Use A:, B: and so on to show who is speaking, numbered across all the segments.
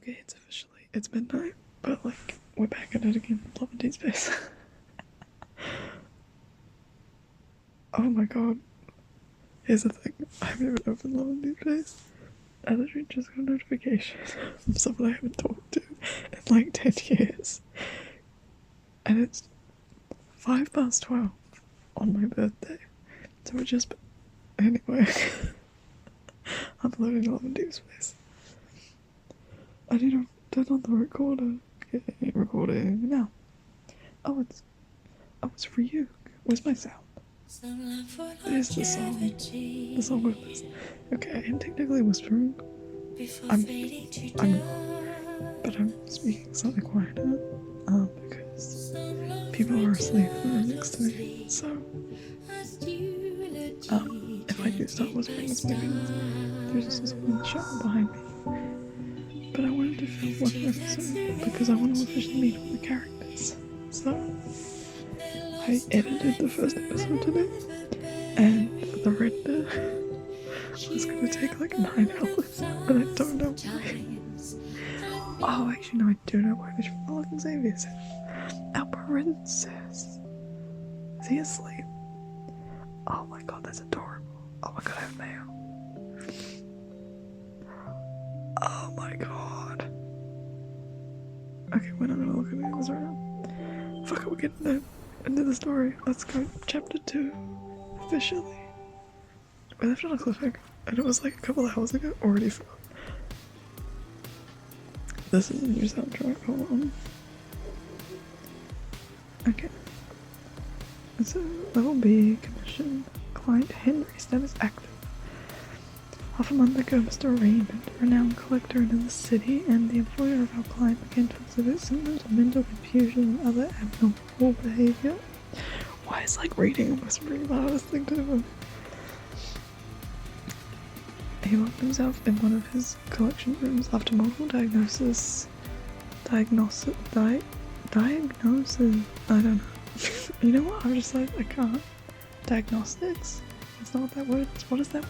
A: Okay, it's officially, it's midnight, but like, we're back at it again. Love and Deep Space. Oh my god. Here's the thing, I haven't even opened Love and Deep Space. I literally just got a notification from someone I haven't talked to in like 10 years. And it's 12:05 on my birthday. So it just, anyway. I'm loading Love and Deep Space. I need to turn on the recorder. Okay, recording now. Oh, it's Ryuk. Where's my sound? There's the song. The song with this. Okay, I am technically whispering. I'm but I'm speaking slightly quieter. Because people are asleep next to me. So, if I do start whispering, it's maybe there's also someone in the shower behind me. But I wanted to film one episode because I want to officially meet all the characters. So, I edited the first episode today, and the render was gonna take like 9 hours, and I don't know why. Oh, actually, no, I do know why. Which Look, Xavier's our princess. Is he asleep? Oh my god, that's adorable. Oh my god, I have mail. Oh my god. Okay, we're not gonna look at this right now. Fuck it, we're getting into the story. Let's go. Chapter 2. Officially. We left on a cliffhanger, and it was like a couple of hours ago. Already forgot. This is a new soundtrack. Hold on. Okay. So, level B, commission. Client Henry, status active. Half a month ago, Mr. Raymond, a renowned collector in the city, and the employer of our client began to exhibit symptoms of mental confusion and other abnormal behavior. Why is like reading and whispering the hardest thing to do? He locked himself in one of his collection rooms after multiple diagnosis. I don't know. You know what? I'm just like, I can't. Diagnostics? That's not what that word is. What is that?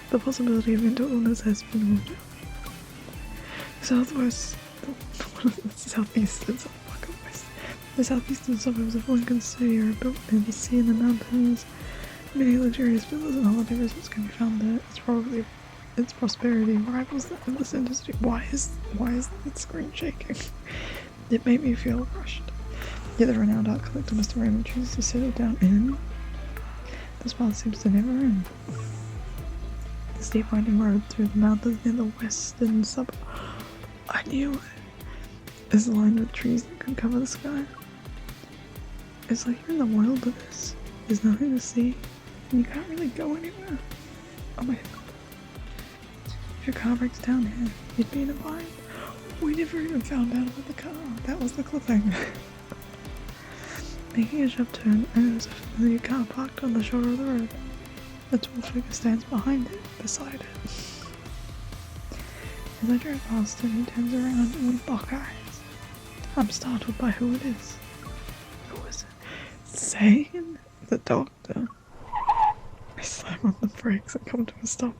A: The possibility of mental illness has been ruled out. The southeastern suburbs of Lincoln City are built near the sea and the mountains. Many luxurious villas and holiday resorts can be found there. Its prosperity rivals that of this industry. Why is the screen shaking? It made me feel rushed. Yet the renowned art collector Mr. Raymond chooses to settle down in. This path seems to never end. The steep winding road through the mountains near the western suburb. I knew it. Is lined with trees that could cover the sky. It's like you're in the wilderness. There's nothing to see, and you can't really go anywhere. Oh my god. If your car breaks down here, you'd be in a bind. We never even found out about the car. That was the cliffhanger. Making a sharp turn, and there was a familiar car parked on the shoulder of the road. A tall figure stands behind it, beside it. As I drive past him, he turns around and we lock eyes. I'm startled by who it is. Who is it? Zane? The doctor. I slam on the brakes and come to a stop.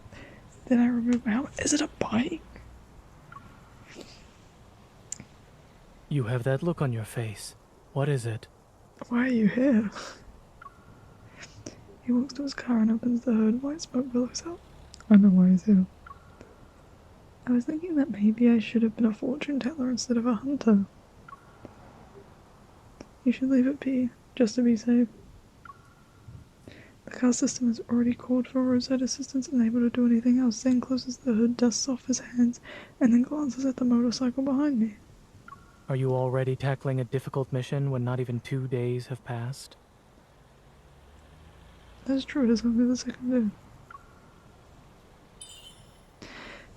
A: Then I remove my helmet. Is it a bike?
B: You have that look on your face. What is it?
A: Why are you here? He walks to his car and opens the hood. White smoke billows out. I know why he's here. I was thinking that maybe I should have been a fortune teller instead of a hunter. You should leave it be, just to be safe. The car system has already called for roadside assistance and unable to do anything else. Zane closes the hood, dusts off his hands, and then glances at the motorcycle behind me.
B: Are you already tackling a difficult mission when not even 2 days have passed?
A: That's true, it is only the second day.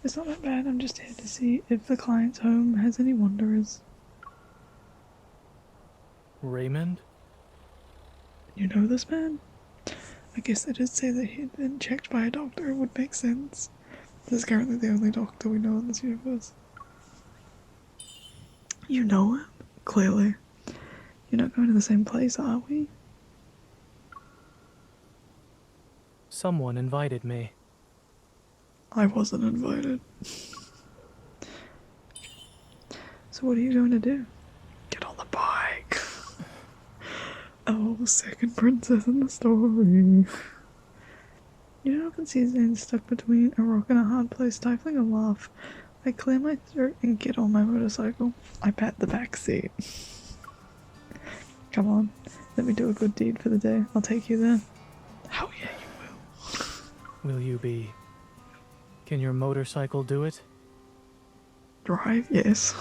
A: It's not that bad, I'm just here to see if the client's home has any wanderers.
B: Raymond?
A: You know this man? I guess they did say that he'd been checked by a doctor, it would make sense. This is currently the only doctor we know in this universe. You know him? Clearly. You're not going to the same place, are we?
B: Someone invited me.
A: I wasn't invited. So what are you going to do? Get on the bike. Oh, second princess in the story. You know, I can see Zane stuck between a rock and a hard place, stifling a laugh. I clear my throat and get on my motorcycle. I pat the back seat. Come on, let me do a good deed for the day. I'll take you there. Hell yeah, you will.
B: Will you be? Can your motorcycle do it?
A: Drive? Yes.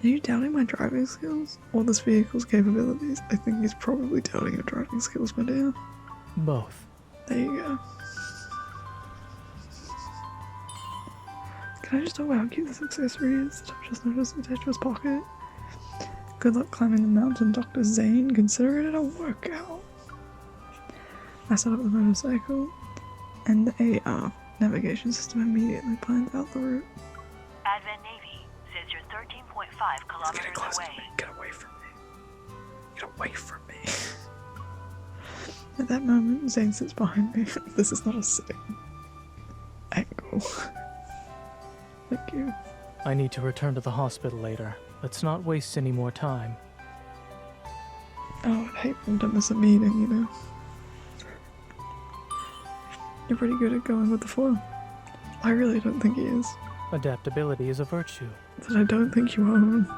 A: Are you doubting my driving skills? Or this vehicle's capabilities? I think he's probably doubting your driving skills, my dear.
B: Both.
A: There you go. Can I just talk about how cute this accessory is that I've just noticed attached to his pocket? Good luck climbing the mountain, Dr. Zane. Consider it a workout. I set up the motorcycle, and the AR navigation system immediately planned out the route.
C: Advent Navy says you're 13.5 kilometers
A: Get close
C: away.
A: to me. Get away from me. Get away from me. At that moment, Zane sits behind me. This is not a sitting angle. Thank you.
B: I need to return to the hospital later. Let's not waste any more time.
A: Oh, I'd hate for him to miss a meeting, you know. You're pretty good at going with the flow. I really don't think he is.
B: Adaptability is a virtue.
A: That I don't think you own.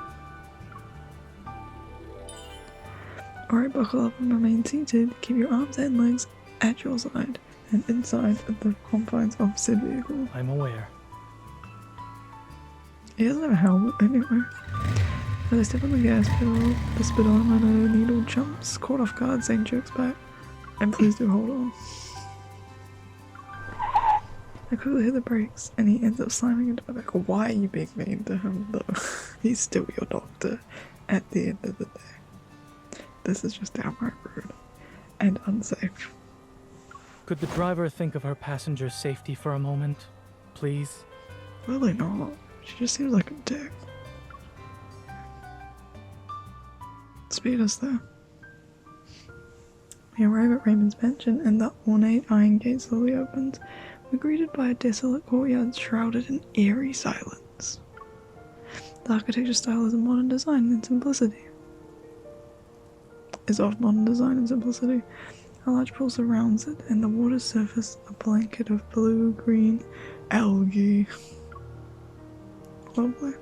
A: Alright, buckle up and remain seated. Keep your arms and legs at your side and inside of the confines of said vehicle.
B: I'm aware.
A: He doesn't have a helmet anyway. As I step on the gas pedal, the speedometer needle jumps. Caught off guard, Zane jerks back. And please do hold on. I quickly hit the brakes, and he ends up slamming into my back. Why are you being mean to him, though? He's still your doctor at the end of the day. This is just downright rude and unsafe.
B: Could the driver think of her passenger's safety for a moment? Please?
A: Really not. She just seems like a dick. Speed us there. We arrive at Raymond's mansion, and the ornate iron gate slowly opens. We're greeted by a desolate courtyard shrouded in eerie silence. The architecture style is of modern design and simplicity. A large pool surrounds it, and the water's surface a blanket of blue-green algae. Lovely.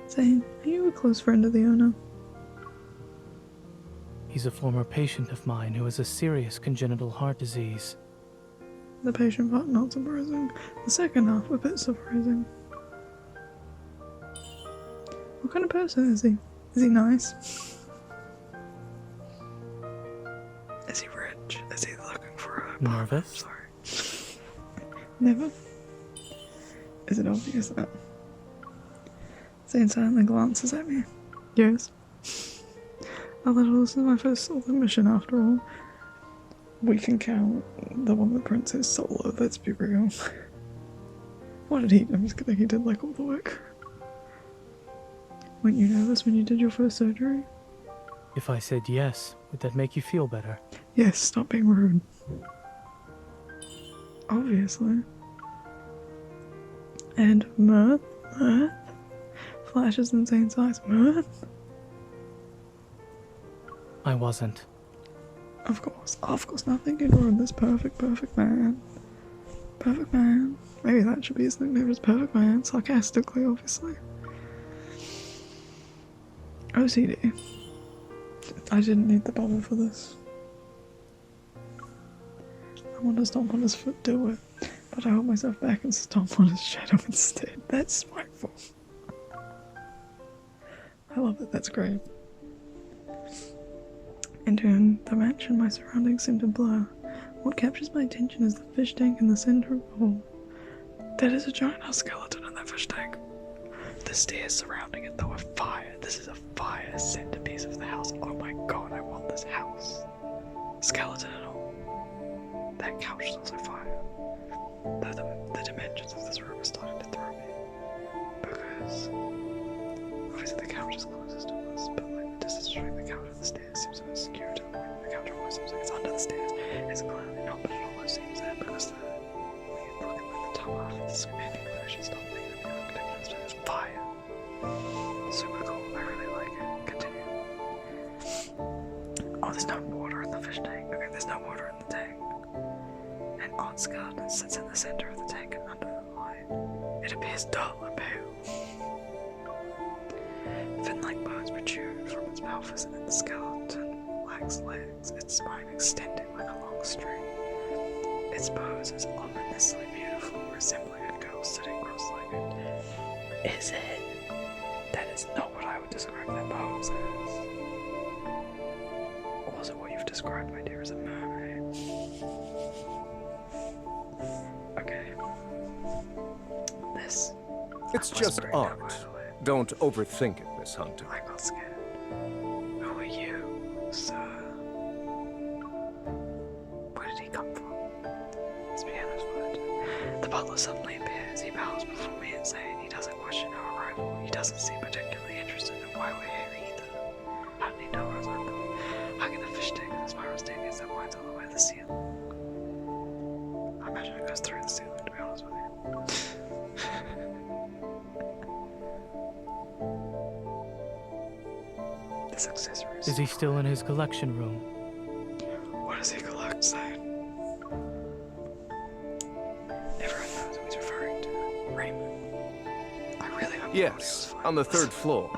A: Zane, are you a close friend of the owner?
B: He's a former patient of mine who has a serious congenital heart disease.
A: The patient part not surprising. The second half a bit surprising. What kind of person is he? Is he nice? Is he rich? Is he looking for a partner?
B: Nervous?
A: Sorry. Never? Is it obvious that? Zane silently glances at me. Yes. A little, this is my first solo mission after all. We can count the one with Princess solo, let's be real. What did he? I'm just kidding, he did like all the work. Weren't you nervous when you did your first surgery?
B: If I said yes, would that make you feel better?
A: Yes, stop being rude. Obviously. And mirth? Mirth? Flashes in Zane's eyes. Mirth?
B: I wasn't.
A: Of course, nothing can ruin this perfect man. Perfect man. Maybe that should be his nickname, is Perfect Man, sarcastically, obviously. OCD. I didn't need the bubble for this. I want to stomp on his foot, do it. But I hold myself back and stomp on his shadow instead. That's spiteful. I love it, that's great. Entering the mansion, my surroundings seem to blur. What captures my attention is the fish tank in the center of the hall. That is a giant house skeleton in that fish tank. The stairs surrounding it, though, are fire. This is a fire centerpiece of the house. Oh my god, I want this house. Skeleton and all. That couch is also fire. The dimensions of this room are starting to throw me. Because obviously the couch is closest to us, but like the distance between the couch and the stairs seems so obscure to the point. The couch almost seems like it's under the stairs. It's clearly not, but it almost seems that because So anyway, I should stop thinking the architecture is fire. Super cool, I really like it. Continue. Oh, there's no water in the fish tank. Okay, there's no water in the tank. An odd skeleton sits in the center of the tank and under the light. It appears dull and pale. Fin-like bones protrude from its pelvis, and the skeleton lacks legs, its spine extending like a long string. Its pose is ominously beautiful, resembling a girl sitting cross-legged. Is it? That is not what I would describe that pose as. Or was it what you've described, my dear, as a mermaid? Okay. This.
D: It's
A: I'm
D: just
A: whispering now,
D: art.
A: by the way.
D: Don't overthink it, Miss Hunter.
A: I got scared. Who are you, sir? Where did he come from? Let's be honest with it. The butler suddenly appears. He bows before me and saying he doesn't question our arrival. He doesn't seem particularly interested in why we're here either. How did he know I was under? Hugging the fish tank and the spiral staircase that winds all the way to the ceiling. I imagine it goes through the ceiling, to be honest with you. This accessory
B: Is he still in his collection room?
A: What does he collect, Zane? Everyone knows who he's referring to. Raymond. I really hope
D: Yes, on the third floor.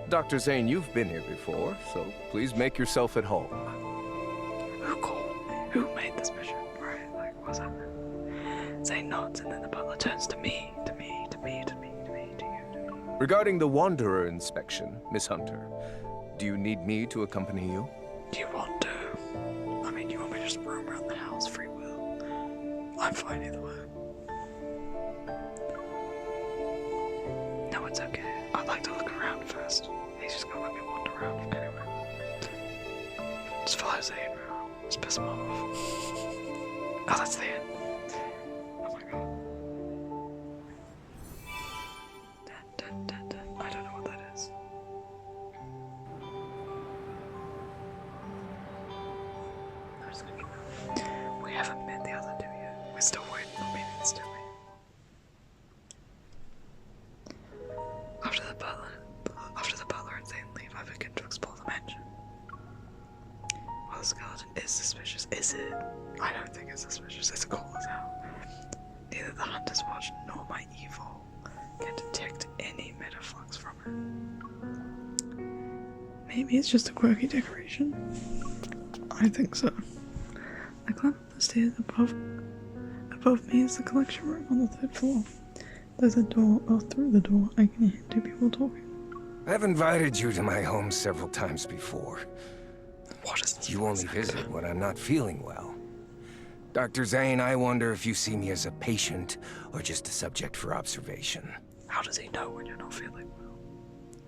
D: Dr. Zane, you've been here before, so please make yourself at home.
A: Who called me? Who made this mission? Right, like, what's happening? Zane nods, and then the butler turns to me, to you, to you.
D: Regarding the Wanderer inspection, Miss Hunter, do you need me to accompany you?
A: Do you want to? I mean, do you want me to just roam around the house, free will? I'm fine either way. No, it's okay. I'd like to look around first. He's just gonna let me wander around anyway. Just follow Zane around. Just piss him off. Oh, that's the end. Oh my god. Dun, dun, dun, dun. I don't know what that is. I'm just gonna keep going. We haven't met the other two yet. We're still waiting on meetings, don't we? After the butler and Zane leave, I begin to explore the mansion. Well, the skeleton is suspicious. Is it? I don't think it's suspicious. It's cool as hell. Neither the Hunter's Watch nor my evil can detect any metaflux from it. Maybe it's just a quirky decoration. I think so. I climb up the stairs above me is the collection room on the third floor. There's a door, or through the door, I can hear two people talking.
E: I've invited you to my home several times before.
A: What is this?
E: You only visit when I'm not feeling well. Dr. Zane, I wonder if you see me as a patient or just a subject for observation.
A: How does he know when you're not feeling well?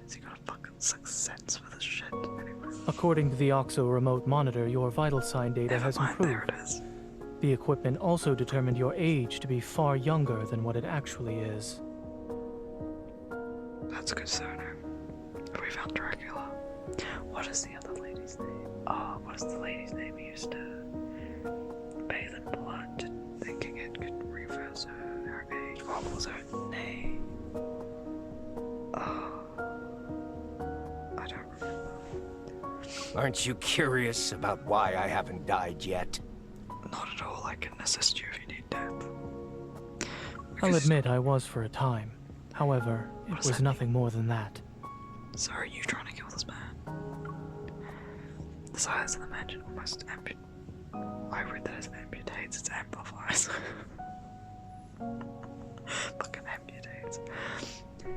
A: Has he got a fucking sixth sense for this shit? Anyway.
B: According to the OXO remote monitor, your vital sign data
A: Never
B: has
A: mind, there
B: improved.
A: it is.
B: The equipment also determined your age to be far younger than what it actually is.
A: That's concerning. We found Dracula. What is the other lady's name? Oh, what is the lady's name who used to bathe in blood, thinking it could reverse her age? What was her name? Oh, I don't remember.
E: Aren't you curious about why I haven't died yet?
A: Not at all. I can assist you if you need death.
B: I'll
A: Because-
B: admit I was for a time. However, it
A: What does
B: was
A: that
B: nothing more than that.
A: So are you trying to kill this man? The silence in the mansion almost I read that as amputates, it's amplifies. Fucking amputates.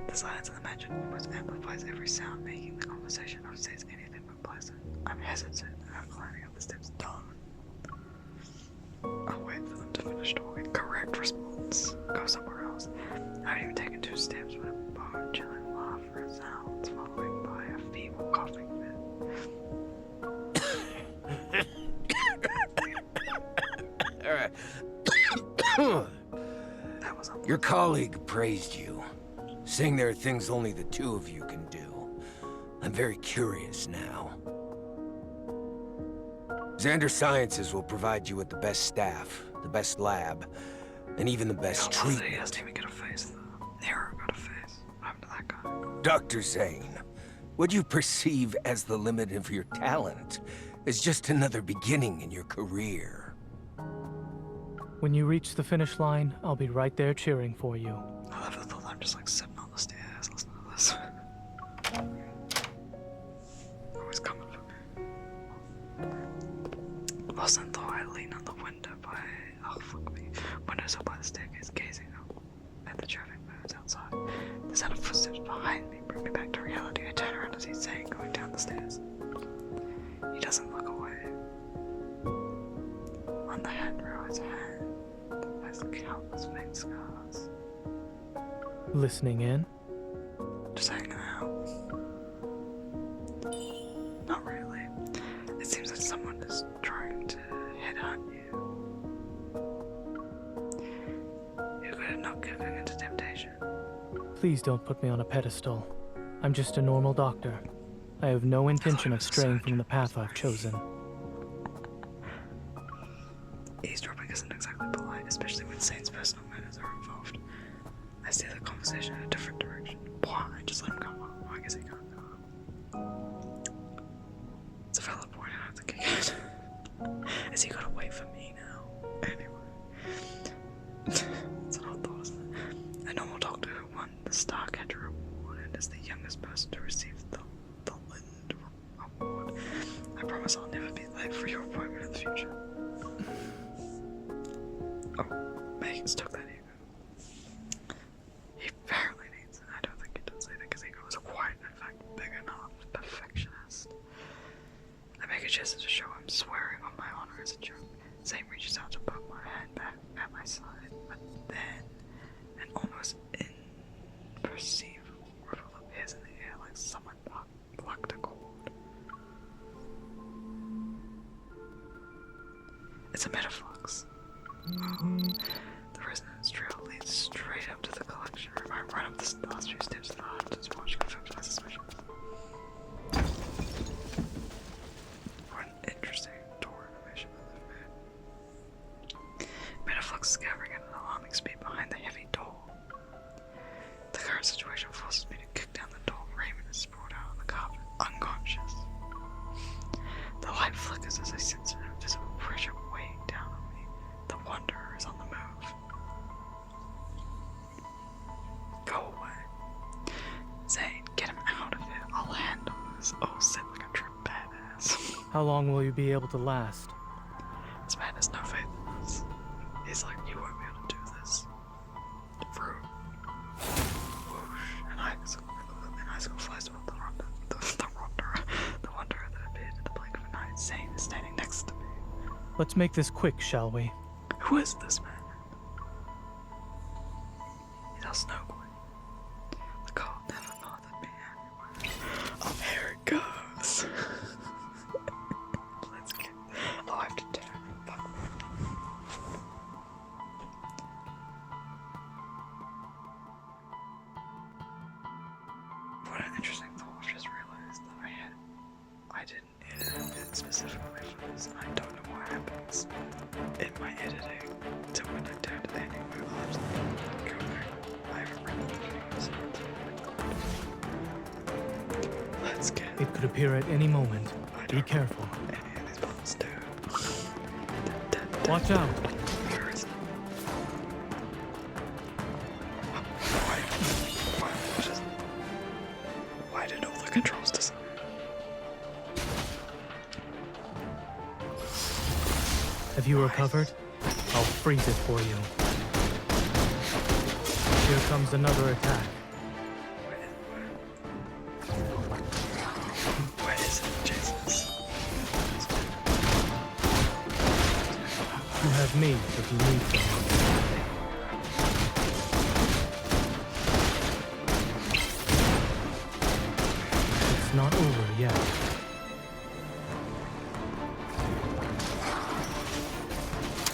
A: The silence in the mansion almost amplifies every sound, making the conversation not say anything but pleasant. I'm hesitant about climbing up the steps. Don't. I'll wait for them to finish talking. Correct response. Go somewhere else. I haven't even taken 2 steps when a bone chilling laughter sounds, followed by a feeble coughing fit. That was
E: Your colleague praised you, saying there are things only the two of you can do. I'm very curious now. Xander Sciences will provide you with the best staff, the best lab, And even the best
A: He
E: treatment.
A: doesn't even get a face, though. Nero got a face. What happened to that guy?
E: Dr. Zane, what you perceive as the limit of your talent is just another beginning in your career.
B: When you reach the finish line, I'll be right there cheering for you.
A: I love the thought I'm just like sitting on the stairs listening to this. Always coming for me. Last thought I lean on the window by windows up by the staircase, gazing up at the traffic birds outside. The sound of footsteps behind me bring me back to reality. I turn around to see Zane going down the stairs. He doesn't look away. On the handrail, his hand has countless faint scars.
B: Listening in?
A: Just hanging out. Not really. It seems like someone is trying to hit on you. You're good at not giving into temptation.
B: Please don't put me on a pedestal. I'm just a normal doctor. I have no intention of straying from the path I've chosen.
A: Eavesdropping isn't exactly polite, especially when Zane's personal matters are involved. I steer the conversation in a different direction. Why? Just let him go up. I guess he can't go up. It's a valid point, I have to kick it. Has he gotta wait for me now? Anyway. It's an odd thought, isn't it? A normal doctor who won the Starcatcher Award and is the youngest person to receive the Lind Award. I promise I'll never be late for your appointment in the future. Oh, Megan's took that ego. He apparently needs it. I don't think he does either because ego is quite, in fact, big enough. Perfectionist. I make a gesture to show him swearing on my honor as a joke. Zane reaches out to poke my hand back at my side, but then an almost imperceivable ripple appears in the air like someone plucked a cord. It's a metaflux. The resonance trail leads straight up to the collection room. I run up the last few steps to the hunter's watch, confirmed my suspicions. What an interesting door animation that they've made. Metaflux is gathering at an alarming speed behind the heavy door. The current situation forces me to kick down the door. Raymond is sprawled out on the carpet, unconscious. The light flickers as I sense an invisible pressure weighing down on me. The Wanderer is on the move. Go away. Zane, get him out of here. I'll handle this. Oh, sit like a true badass.
B: How long will you be able to last?
A: This man has no faith in us. He's like, you won't be able to do this. Fruit. Whoosh. An icicle flies toward the Wanderer that appeared in the blink of an eye. Zane is standing next to me.
B: Let's make this quick, shall we?
A: Who is this man? He's our Snow Queen. The cold never bothered me anyway. Oh, here it goes. Let's get. Oh, I have to turn. Fuck. What an interesting thought. I've just realized that I didn't edit it specifically for this, and I don't know what happens in my editing to when I turn to the ending. I'll just go back. I haven't written the videos. Let's get
B: It could appear at any moment. Be careful.
A: any of these buttons do.
B: Watch out.
A: Where is it? Why did all the controls disappear?
B: Have you recovered? I'll freeze it for you. Here comes another attack.
A: Where is it, Jesus?
B: You have me if you need me. It's not over yet.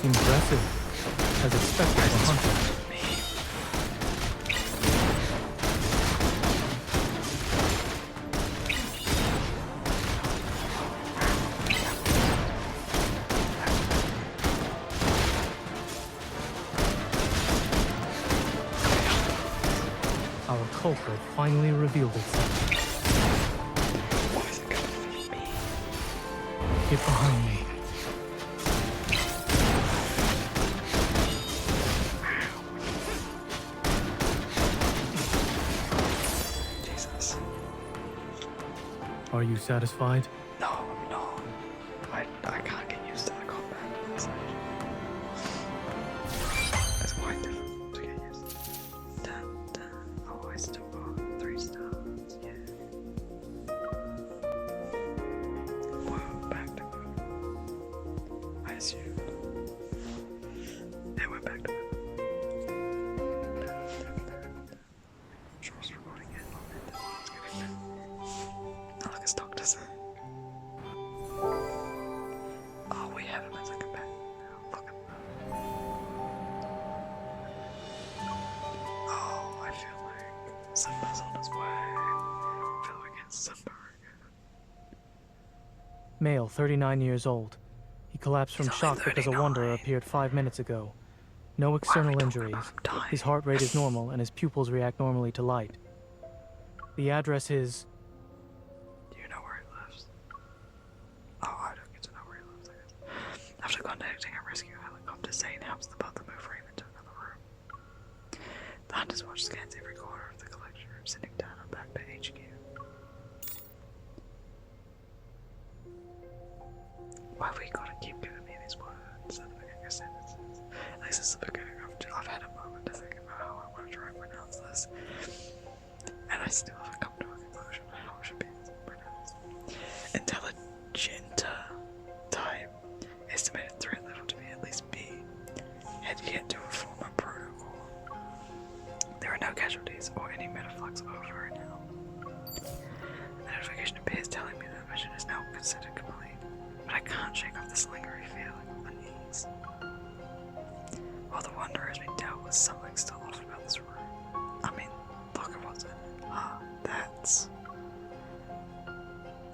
B: Impressive. As expected of a hunter. culprit finally revealed itself.
A: Why is it gonna be me?
B: Get behind me.
A: Jesus.
B: Are you satisfied?
A: No, I'm not. I can't get used to the combat. It's quite difficult to get used to. Dun. Oh, I still got 3 stars. Yeah. Whoa, back to good. I assumed. Yeah, we're back to good. Sure, it's recording it. It's gonna be fun. Oh, look, it's Doctor Zen. Oh, we have him as a companion now. Look at that. Oh, I feel like Simba's on his way. I feel like it's Simba again.
B: Male, 39 years old. He collapsed from
A: He's only
B: shock because a wanderer
A: 39.
B: appeared 5 minutes ago. No external
A: talking
B: injuries.
A: about him dying?
B: His heart rate is normal and his pupils react normally to light. The address is...
A: Do you know where he lives? Oh, I don't get to know where he lives, I guess. After contacting a rescue helicopter, Zane helps the butler move Raymond into another room. The Hunter's Watch scans every corner of the collection room, sending data back to HQ. Why we gotta keep giving me these words at the beginning of sentences? At least it's the beginning. I've had a moment to think about how I want to try and pronounce this. And I still haven't come to a conclusion on how it should be pronounced. Intelligenta type. Estimated threat level to be at least B. Had yet to inform a protocol. There are no casualties or any metaflux over and out. The notification appears telling me that the mission is now considered complete, but I can't shake off this lingering feeling of unease. While the Wanderer has been dealt with, something still off about this room. I mean, look at what's in it. Ah, that's...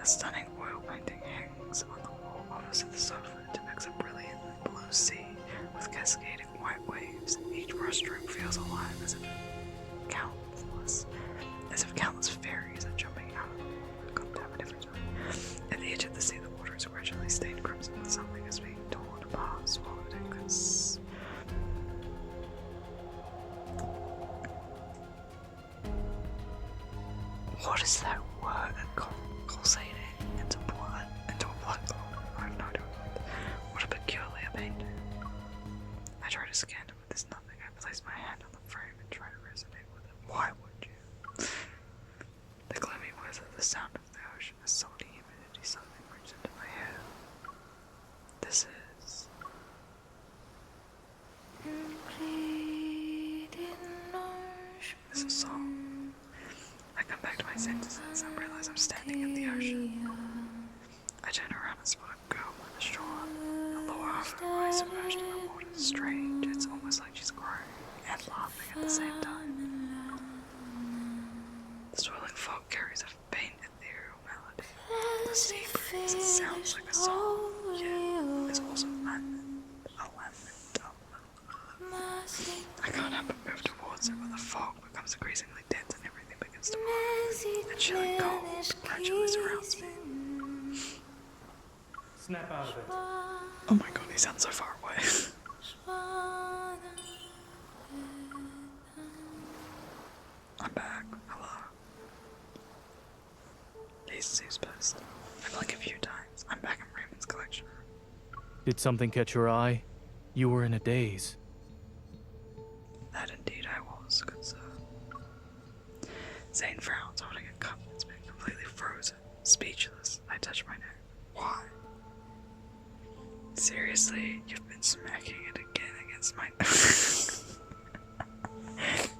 A: A stunning oil painting hangs on the wall opposite the sofa. It depicts a brilliant blue sea with cascading white waves. Each brushstroke feels alive as if countless fairies are jumping out of it. God damn it, every time. At the edge of the sea, the water is gradually stained crimson with something is being torn apart, swallowed and What is that word? Pulsating into blood, into a blood clot. I have no idea what a peculiar painting. I try to scan it, but there's nothing. I place my hand on the frame and try to resonate with it. Why would you? The gloomy weather, the sound of the ocean, the salty humidity, something reached into my head. This is... It's a song. I come back to my senses and realize I'm standing in the ocean. I turn around and spot a girl by the shore. The lower half of her eyes submerged in the water. Strange, it's almost like she's crying and laughing at the same time. The swirling fog carries a faint ethereal melody. The sea breeze, it sounds like a song, yet it's also lament. I can't help but move towards it when the fog becomes increasingly dense and everything begins to move. A chilling cold gradually surrounds me.
B: Snap out of it.
A: Oh my god, he sounds so far away. I'm back. Hello. Jesus, who's pissed? I'm like a few times. I'm back in Raymond's collection room.
B: Did something catch your eye? You were in a daze.
A: That indeed I was, good sir. Zane frowns, holding a cup that's been completely frozen. Speechless, I touch my neck. Why? Seriously, you've been smacking it again against my...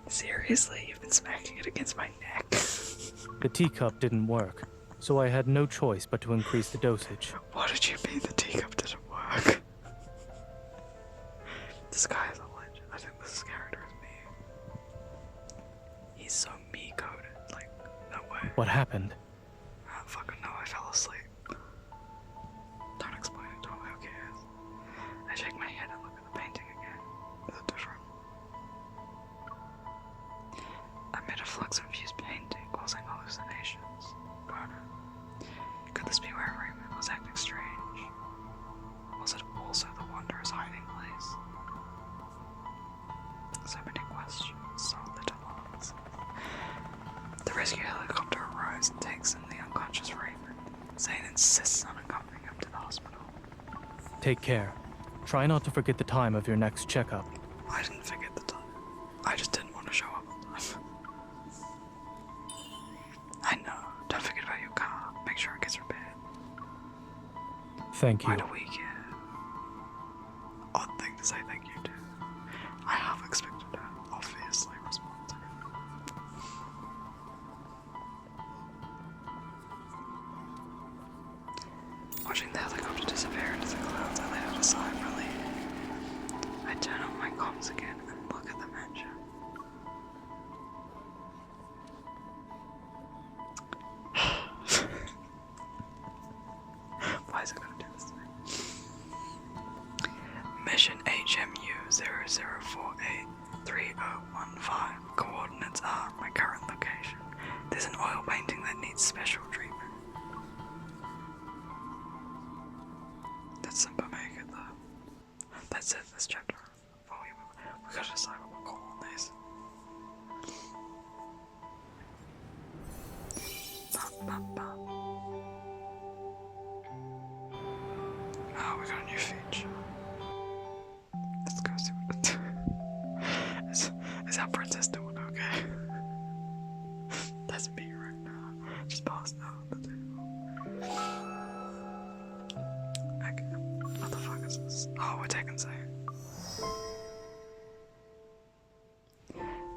A: Seriously, you've been smacking it against my neck.
B: The teacup didn't work, so I had no choice but to increase the dosage.
A: What did you mean the teacup didn't work? This guy is a legend. I think this character is me. He's so me-coded, like, no way.
B: What happened?
A: I don't fucking know, I fell asleep. Don't explain it, don't who cares. I shake my head and look at the painting again. Is it different? Amid a flux of
B: Take care. Try not to forget the time of your next checkup.
A: I didn't forget the time. I just didn't want to show up on time. I know. Don't forget about your car. Make sure it gets repaired.
B: Thank you.
A: Why do we care? Odd thing to say thank you to. I half expected her, obviously, response. Watching the helicopter disappear into the clouds, I let out a sigh of relief. I turn on my comms again and look at the mansion. Why is it gonna do this to me? Mission HMU 00483015. Coordinates are my current location. There's an oil painting that needs special treatment. That's simple, make it though. That's it, this chapter. We gotta decide what we'll call on this. Oh, we got a new feature. Let's go see what it is our princess doing okay? That's me right now. Just passed out on the table. Okay. What the fuck is this? Oh, we're taking Zane.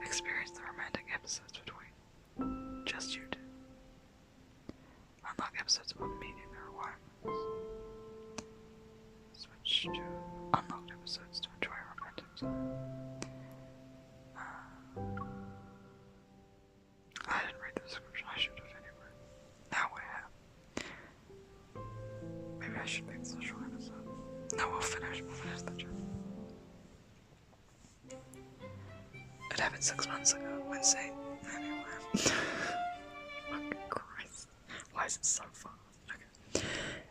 A: Experience the romantic episodes between just you two. Unlock episodes upon meeting the requirements. Switch to unlocked episodes to enjoy romantic time. I didn't read the description, I should have anyway. Now we have. Maybe I should make this a short episode. No, we'll finish the job. It happened 6 months ago when Zane. Anyway. Fucking Christ. Why is it so fast? Okay.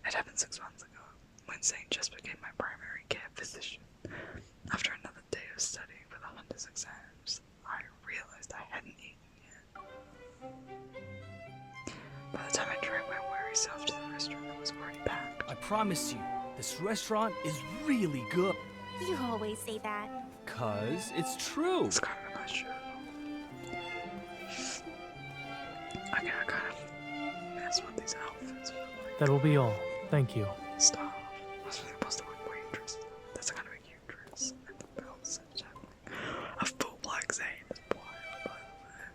A: It happened 6 months ago when Zane just became my primary care physician. After another day of studying for the Hunter's exams, I realized I hadn't eaten yet. By the time I dragged my weary self to the restaurant, it was already packed.
F: I promise you, this restaurant is really good.
G: You always say that.
F: 'Cause it's true.
A: It's kind of a nice show. Okay, I kind of mess with these outfits.
B: That will be all. Thank you.
A: Stop. I was really supposed to wear waitress. That's a kind of a cute dress. And the belt says a full black Zane is wild, by the way.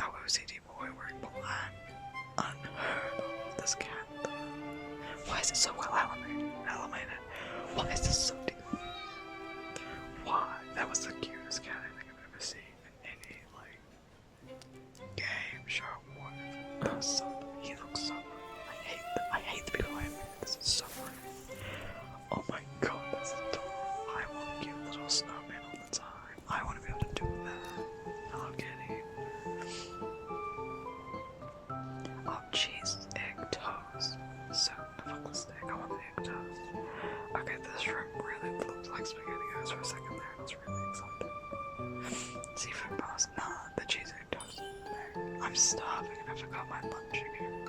A: Our OCD boy wearing black. Unheard of. This cat, though. Why is it so well animated? Why is this so deep? Why? That was the cutest cat I think I've ever seen in any, like, game, show, whatever. He looks so I hate the people I have. This is so funny. Oh my god, that's adorable. I want a cute little snowman all the time. I want to be able to do that. Hello, Kitty. Oh, cheese, egg toast. So, fuck the steak. I want the egg toast. Okay, this room really looks like spaghetti guys for a second there. I was really excited. Seafood pasta. Nah, the cheese egg toast. I'm starving and I forgot my lunch again.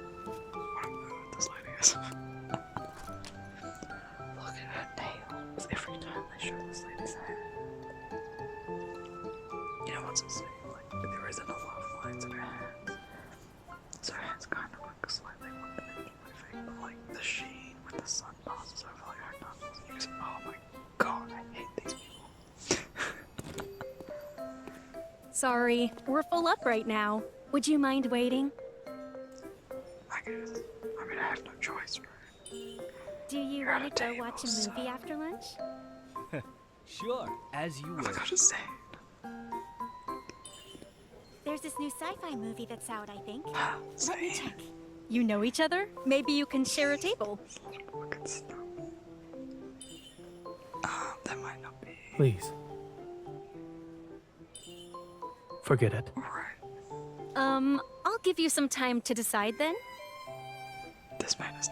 A: What a mood this lady is. Look at her nails. Every time they show this lady's hair. You know what's insane? Like, there isn't a lot of lines in her hands. So her hands kind of look slightly one-dimensional, but like the sheen when the sun passes over like her knuckles. You just, oh my god, I hate these people.
G: Sorry, we're full up right now. Would you mind waiting?
A: I guess. I mean, I have no choice, right?
G: Do you
A: You're
G: want
A: at
G: to
A: a
G: go watch a
A: table,
G: movie
A: so-
G: after lunch?
F: Sure, as you
A: I
F: wish.
A: forgot to say.
G: There's this new sci-fi movie that's out, I think. Let me
A: Zane.
G: check. You know each other? Maybe you can share a table.
A: Look at stuff. That might not be.
B: Please. Forget it.
A: Right.
G: I'll give you some time to decide then.
A: This man is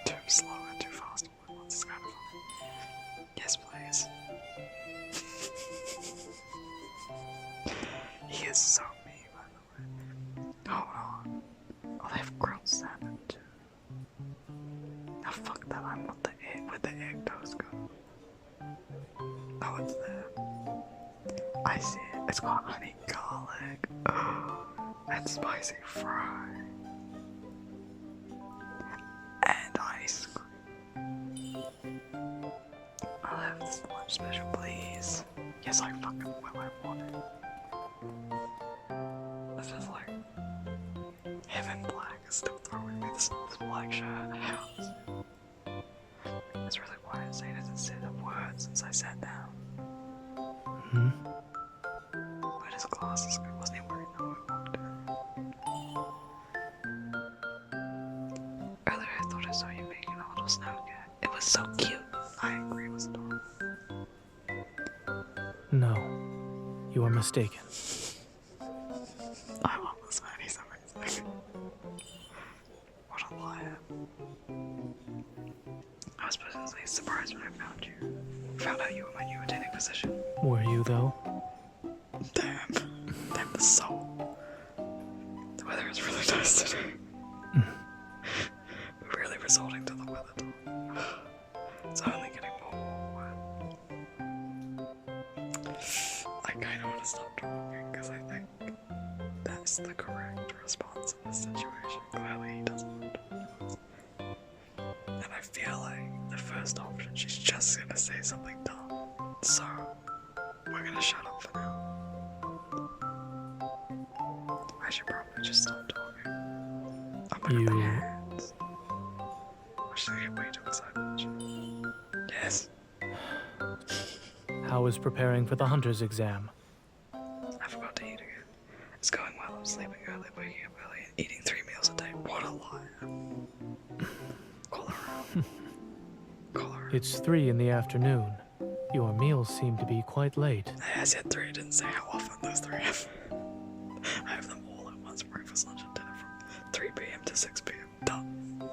A: too slow and too fast all at once. It's kind of funny. Yes, please. He is so mean, by the way. Hold on. Oh, they have grilled salmon too. Now fuck that. I want the egg with the egg toast. I see it. It's got honey garlic and spicy fry and ice cream. I'll have this lunch special, please. Yes, I fucking will. I want it. This is like Heaven Black is still throwing me this black shirt house. That's really why I say it hasn't said a word since I sat down.
B: Hmm?
A: But his glasses wasn't even wearing no walked in. Earlier I thought I saw you making a little snow cat. It was so cute. I agree, it was adorable.
B: No, you are mistaken.
A: I love this man, he's amazing. What a liar. I was pleasantly surprised when I found you. Found out you were my new attending physician.
B: Were you, though?
A: Damn. Damn the soul. The weather is really nice today. We're really resorting to the weather doll. It's only getting more wet. I kinda wanna stop talking because I think that's the correct response in this situation. Clearly he doesn't. And I feel like the first option, she's just gonna say something dumb. So, we're gonna shut up for now. I should probably just stop talking. I'm gonna
B: You-
A: my hands. I'm just gonna get way too excited. Yes,
B: How is preparing for the hunter's exam?
A: I forgot to eat again. It's going well. I'm sleeping early, waking up early, and eating 3 meals a day. What a liar. Call her out. Call her out.
B: It's 3 in the afternoon. Your meals seem to be quite late.
A: I said 3, I didn't say how often those 3 have. I have them all at once, breakfast, lunch, and dinner from 3 p.m. to 6 p.m. Done.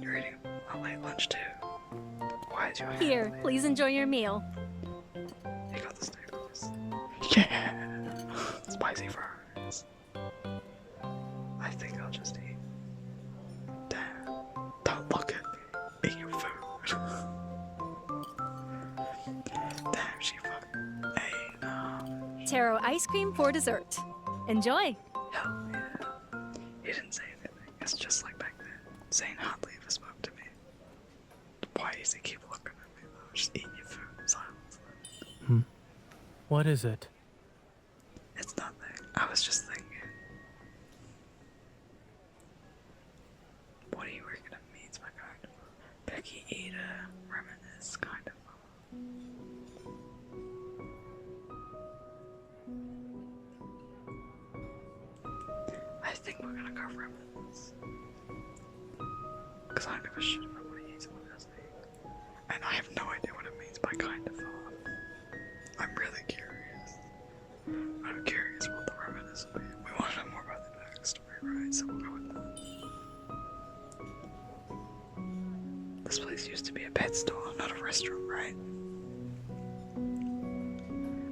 A: You're eating a late lunch too. Why is your hand
G: Here,
A: late?
G: please enjoy your meal.
A: You got the staples. Yeah! Spicy fries. I think I'll just eat. Damn. Don't look at me. Eat your food. Damn, she fucking ate.
G: Taro ice cream for dessert. Enjoy.
A: Hell yeah. He didn't say anything. It's just like back then. Zane hardly ever spoke to me. Why does he keep looking at me though? Just eat your food in silence.
B: What is it?
A: It's nothing. I was just thinking. What do you reckon it means by kind of Becky, Ida, reminisce, kind of? I think we're gonna go reminisce. Because I don't give a shit about what he eats and what he doesn't eat. And I have no idea what it means by kind of. I'm really curious. I'm curious what the reminisce will be. We want to know more about the backstory, right? So we'll go with that. This place used to be a pet store, not a restaurant, right?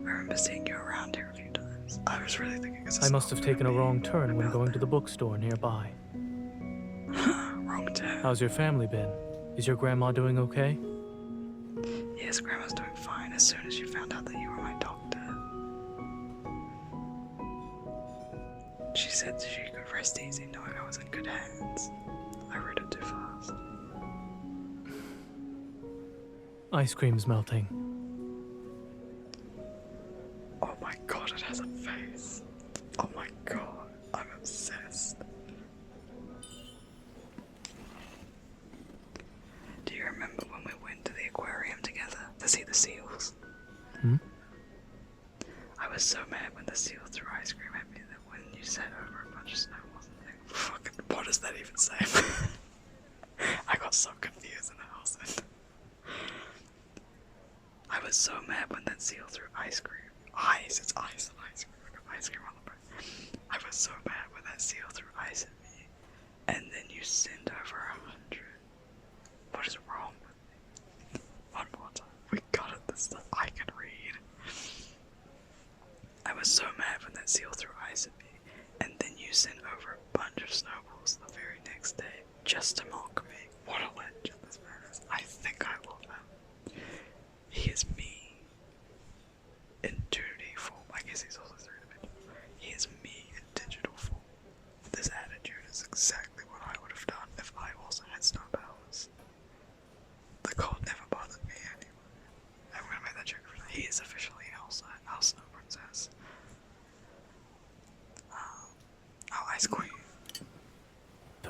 A: I remember seeing you around here a few times. I was really thinking it's a
B: I must have taken a wrong turn when
A: about
B: going to the bookstore nearby.
A: Wrong turn.
B: How's your family been? Is your grandma doing okay?
A: Yes, Grandma's doing fine as soon as she found out that you were my doctor. She said she could rest easy knowing I was in good hands. I read it too fast.
B: Ice cream's melting.
A: Oh my god, it has a face. Oh my god, I'm obsessed. Do you remember when we went to the aquarium together to see the seals?
B: Hmm?
A: I was so mad when the seal threw ice cream at me that when you sat over a bunch of snowballs and things. Fucking, what does that even say? I got so confused in the house. I was so mad when that seal threw ice cream. Ice, it's ice and ice cream. I got ice cream on the bread. I was so mad when that seal threw ice at me. And then you sent over 100. What is wrong with me? One more time. We got it this time. I can read. I was so mad when that seal threw ice at me. And then you sent over a bunch of snowballs the very next day just to mock me. What a legend this man is. I think I love him.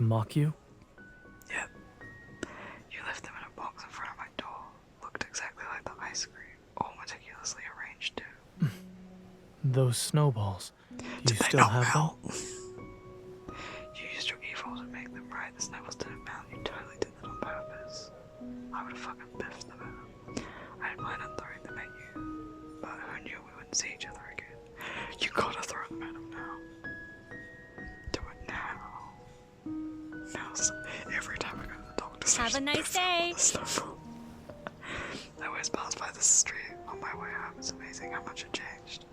B: mock you?
A: Yep. You left them in a box in front of my door. Looked exactly like the ice cream, all meticulously arranged too.
B: Those snowballs. Do you
A: Did they
B: still
A: not
B: have
A: melt? You used your evil to make them right. The snowballs didn't melt. You totally did that on purpose. I would have fucking biffed them out. I didn't mind on throwing them at you, but who knew we wouldn't see each other again? You gotta throw them at him now. Do it now. Now, every time I go to the doctor's,
G: Have a nice day.
A: I always pass by this street on my way home. It's amazing how much it changed.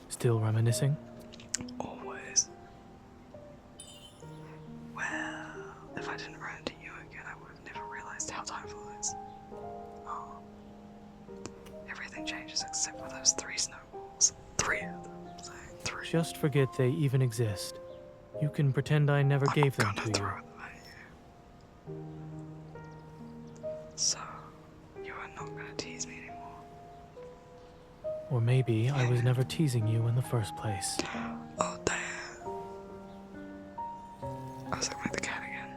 B: Still reminiscing?
A: Always. Well, if I didn't run into you again, I would have never realized how time flies. Oh. Everything changes except for those 3 snowballs. 3 of them. Saying 3.
B: Just forget they even exist. You can pretend I never gave them
A: I'm
B: to
A: gonna
B: you.
A: throw them at you. So, you are not gonna tease me anymore.
B: Or maybe I was never teasing you in the first place.
A: Oh, damn. I was like the cat again.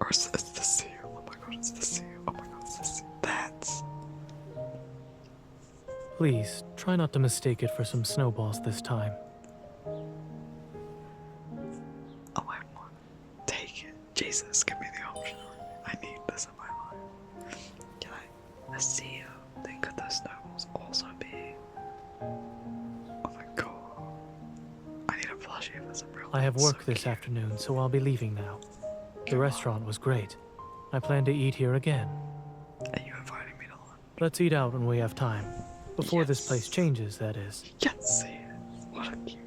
A: Or it's the seal. Oh my god, it's the seal. Oh my god, it's the seal. That's...
B: Please, try not to mistake it for some snowballs this time.
A: Oh, I want to take it. Jesus, give me the option. I need this in my life. Can I? A seal. Then could those snowballs also be? Oh my god. I need a plushie for some real.
B: I have
A: so
B: work this
A: cute.
B: afternoon, so I'll be leaving now. The restaurant was great. I plan to eat here again.
A: Are you inviting me to lunch?
B: Let's eat out when we have time. Before this
A: Yes.
B: place changes, that is.
A: Yes, see it. What a cutie.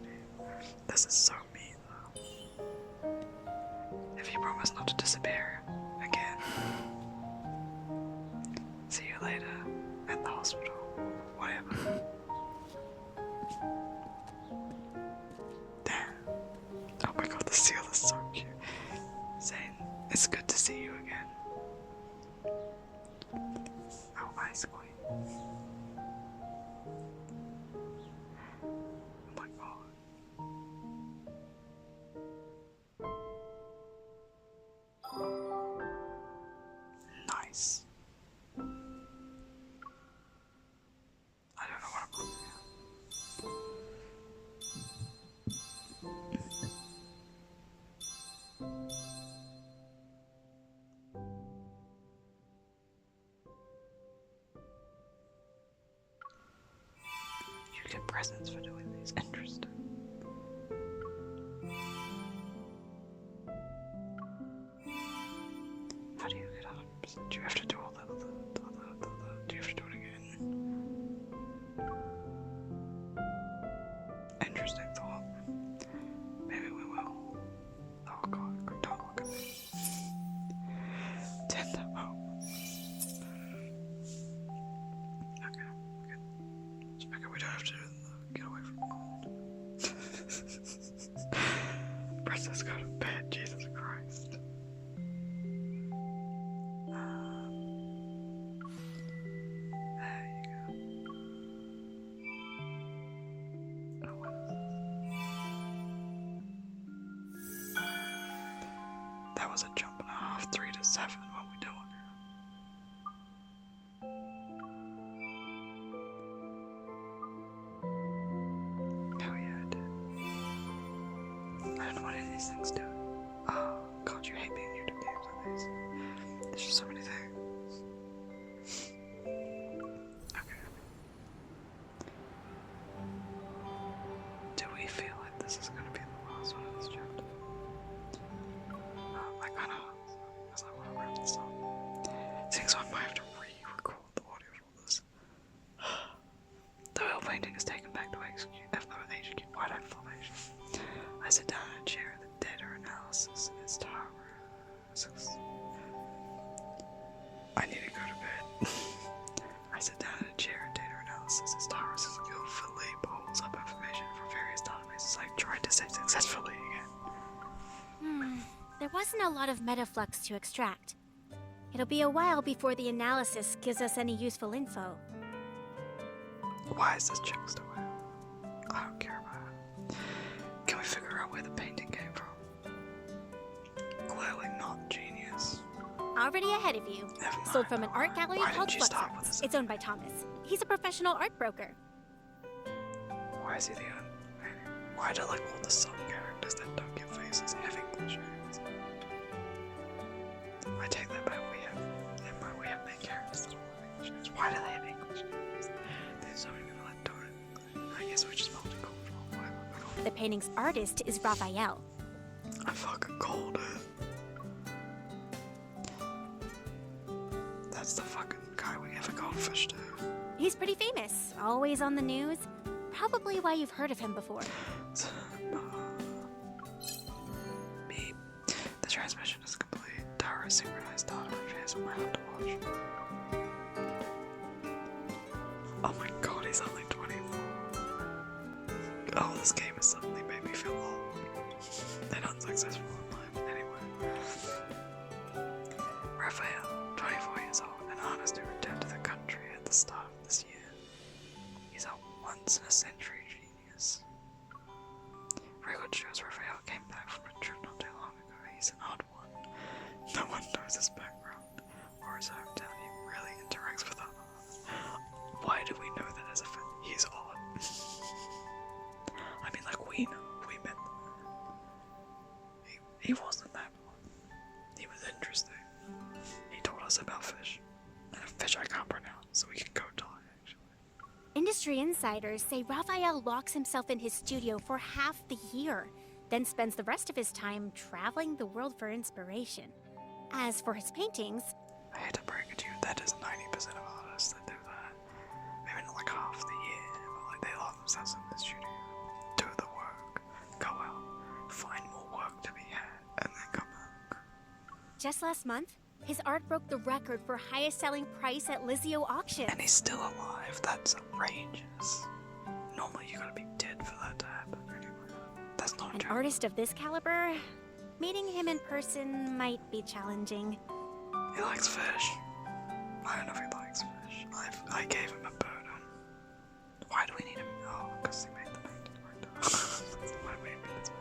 A: This is so mean, though. If you promise not to disappear again. See you later at the hospital. Whatever. Damn. Oh my god, the seal is so cute. Zane, it's good to see you again. Oh, ice queen. Oh my god. Nice. I don't know what I'm looking at. You get presents for doing these. Interesting. How do you get 100%? Do you have to do all that? Do you have to do it again? Interesting thought. Maybe we will. Oh god, don't look at me. Tender moments. Okay, good. Okay, we don't have to get away from it. Princess go to bed, Jesus Christ. There you go. Oh, what is this? That was a jump and a half, 3 to 7. What we doing now? Oh yeah, I did. I don't know what any of these things do. Oh god, you hate being new to games like these. There's just so many things. Okay. Do we feel like this is gonna be the last one of this chapter? I kinda hope so, because I wanna wrap this up. Seeing so I might have to re-record the audio for this. The oil painting is taken back to HQ. Why did I formation? I sit down in a chair. The data analysis is tower. I need to go to bed. I sit down in a chair. Data analysis is tower. Skillfully pulls up information from various databases. I tried to save successfully again.
G: There wasn't a lot of metaflux to extract. It'll be a while before the analysis gives us any useful info.
A: Why is this chick still here? I don't care about it. Can we figure out where the painting came from? clearly not genius.
G: Already ahead of you.
A: Never mind.
G: Sold from an art gallery
A: Why
G: called
A: didn't you start
G: Fluxarts.
A: with this?
G: It's owned by Thomas. He's a professional art broker.
A: Why is he the only? Why do like all the sub characters that don't get faces have English names? I take that back. We have main characters that all have English names. Why do they have English names? There's so many people that don't. I guess we're just multicultural. Whatever.
G: The painting's artist is Raphael.
A: I fucking called it. That's the fucking guy we have a goldfish to.
G: He's pretty famous, always on the news. Probably why you've heard of him before. Beep. The transmission is complete. Tower is synchronized data interface with my hand to watch. Oh my god, he's only 24. Oh, this game has suddenly made me feel old and unsuccessful in life. Anyway. Raphael, 24 years old, an artist who returned to the country at the start of this year. He's a once-in-a-century genius. Record shows Raphael came back from a trip not too long ago. He's an odd one. No one knows his background or his hometown. He really interacts with others. Why do we know that as a fan? He's odd. I mean, like, we know. We met the man. He wasn't that one. He was interesting. He told us about fish. And a fish I can't pronounce, so we can go die, actually. Industry insiders say Raphael locks himself in his studio for half the year, then spends the rest of his time traveling the world for inspiration. As for his paintings,
A: I hate to break it to you, that is 90% of artists that do that. Maybe not like half the year, but like they lock themselves in the studio, do the work, go out, find more work to be had, and then come back.
G: just last month, his art broke the record for highest selling price at Lizio auction.
A: And he's still alive, that's outrageous. Normally you gotta be dead for that to happen anyway. That's not
G: An
A: true.
G: artist of this caliber, meeting him in person might be challenging.
A: He likes fish. I don't know if he likes fish. I gave him a burden. Why do we need him? Oh, because he made the painting right. That's why we made it.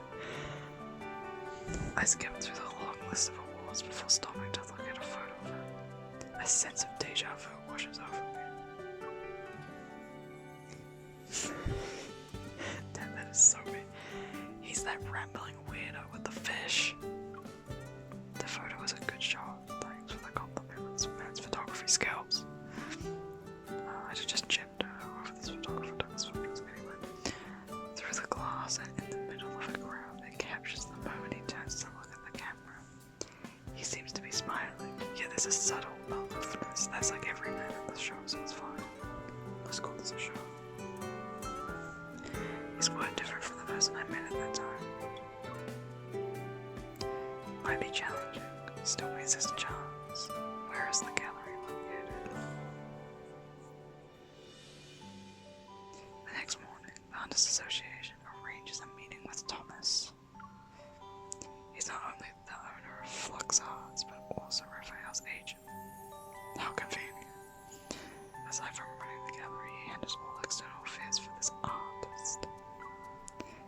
A: I skimmed through the long list of awards before stopping to look at a photo of him. A sense of deja vu washes over me. Damn, that is so me. He's that rambling weirdo with the fish. The photo was a good shot. Thanks for the compliment. This man's photography skills. I just chipped over this photographer took his photos anyway. Through the glass and in the middle of a crowd, it captures the moment he turns to look at the camera. He seems to be smiling, yet there's a subtle aloofness. That's like every man in the show, so it's fine. Let's call this a show. He's quite different from the person I met at that time. Might be challenging, still means there's a chance. Where is the gallery located? The next morning, the Hunters Association arranges a meeting with Thomas. He's not only the owner of Fluxarts, but also Raphael's agent. How convenient. Aside from running the gallery, he handles all external affairs for this artist.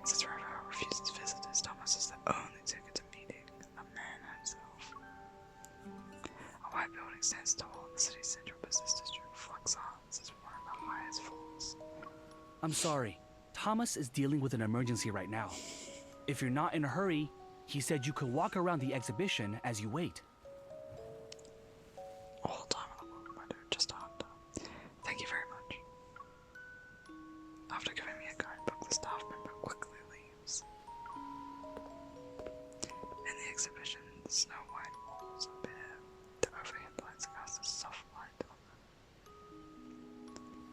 A: Since Raphael refuses visitors, Thomas is the only ticket to meeting a man himself. A white building stands tall in the city's central business district. Fluxarts is one of the highest floors.
F: I'm sorry. Thomas is dealing with an emergency right now. If you're not in a hurry, he said you could walk around the exhibition as you wait.
A: All the time in the world, my dude, just a hunter. Thank you very much. After giving me a guidebook, the staff member quickly leaves. In the exhibition, the snow-white walls are bare. The overhead lights cast a soft light on them.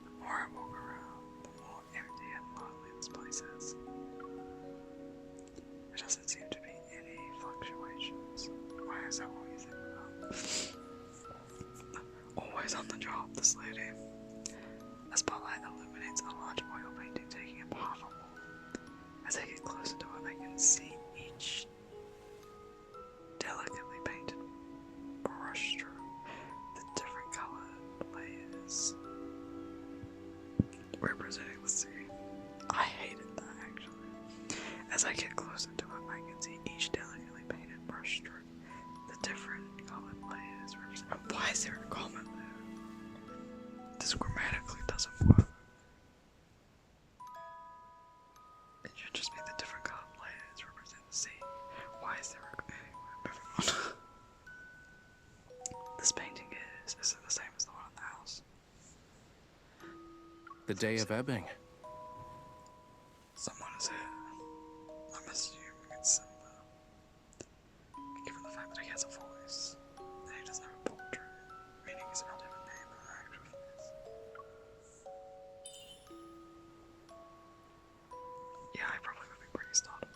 A: The more I walk around, the more empty and lonely this place is. There doesn't seem to be any fluctuations. Why is that what you think about? Always on the job, this lady. A spotlight illuminates a large oil painting taking up half a wall. As I get closer to it, I can see each delicately painted brush stroke, the different colored layers representing the sea. I hated that, actually. As I get closer to it, I can see each delicately painted brush stroke
G: is there a comment there? This grammatically doesn't work. It should just be the different colored layers represent the sea. Why is there a... Anyway, moving on. This painting is it the same as the one in the house?
H: The day of ebbing.
G: Someone is here. I'm assuming it's Simba. Given the fact that he has a voice, and he doesn't have a portrait, meaning he's not even name or actual face. Yeah, I probably would be pretty startled.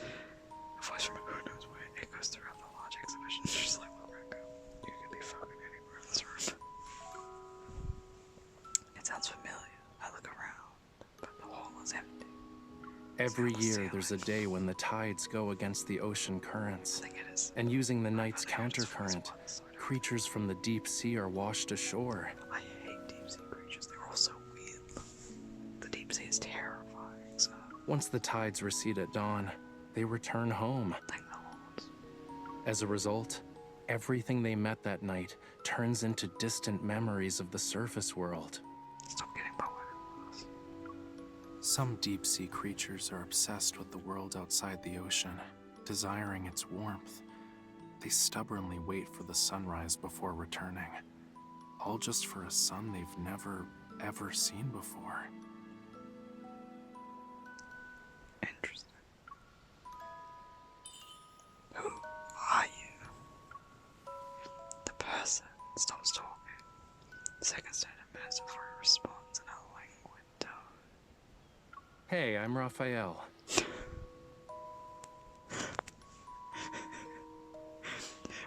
G: A voice from who knows where echoes throughout the large exhibition, just like Loretta. You could be fucking anywhere in this room. It sounds familiar. I look around, but the hall is empty.
H: Every year there's a day when the tides go against the ocean currents, and using the night's countercurrent, creatures from the deep sea are washed ashore.
G: I hate deep sea creatures. They're all so weird. The deep sea is terrifying, so
H: Once the tides recede at dawn, they return home.
G: thank the Lord.
H: As a result, everything they met that night turns into distant memories of the surface world.
G: Stop getting poetic with us.
H: Some deep-sea creatures are obsessed with the world outside the ocean, desiring its warmth. They stubbornly wait for the sunrise before returning, all just for a sun they've never, ever seen before.
G: Interesting. Who are you? The person stops talking. The second statement minutes before he responds in a languid tone.
H: Hey, I'm Raphael.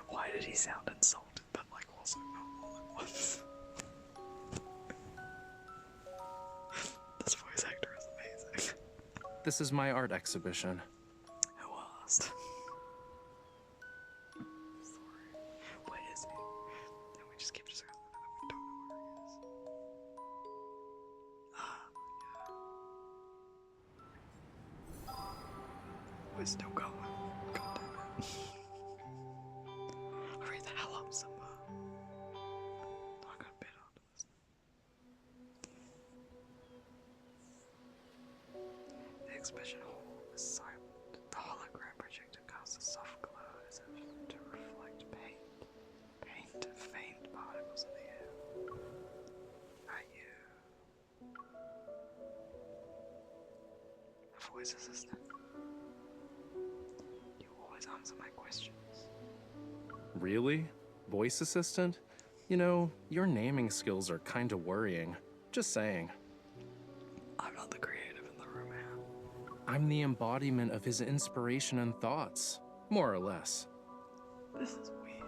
G: Why did he sound insulted, but like also not all at once? This voice actor is amazing.
H: This is my art exhibition.
G: Who asked? Sorry. Where is he? And we just keep discussing that we don't know where he is. Ah, yeah. We're still going. God damn it. Hurry the hell up, Simba. I got a bit onto this. The exhibition hall is silent. The hologram projector casts a soft glow as if to reflect paint of faint particles in the air. Are you? A voice assistant. You always answer my questions.
H: Really? Voice assistant? You know, your naming skills are kinda worrying. Just saying.
G: I'm not the creative in the room, man.
H: I'm the embodiment of his inspiration and thoughts, more or less.
G: This is weird.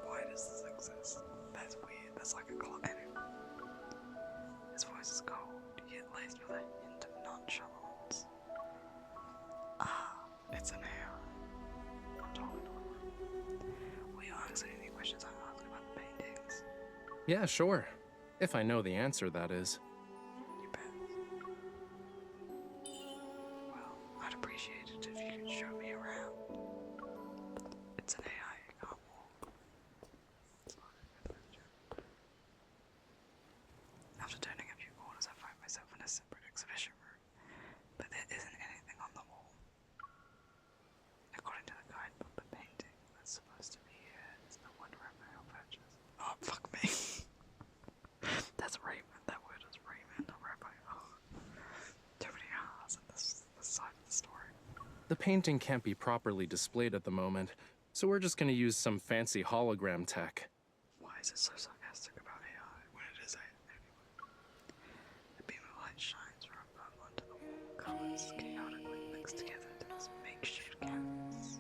G: Why does this exist? That's weird. That's like a clock. Anyway. His voice is cold, yet laced with a hint of nonchalance. Ah, it's an AI. I'm talking to him. Will you answer any questions I ask about the paintings?
H: Yeah, sure. If I know the answer, that is.
G: You bet. Well, I'd appreciate it if you could show me around. It's an AI, it can't walk. After turning a few corners, I find myself in a separate exhibition room, but there isn't anything on the wall. According to the guidebook, the painting that's supposed to be here is the one Raphael purchased. Oh, fuck me. That's Raymond. That word is Raymond, not Raphael. Too many R's in this side of the story.
H: The painting can't be properly displayed at the moment, so we're just gonna use some fancy hologram tech.
G: Why is it so sarcastic about AI when it is AI anyway? The beam of light shines from above onto the wall, colors chaotically mixed together into this makeshift canvas.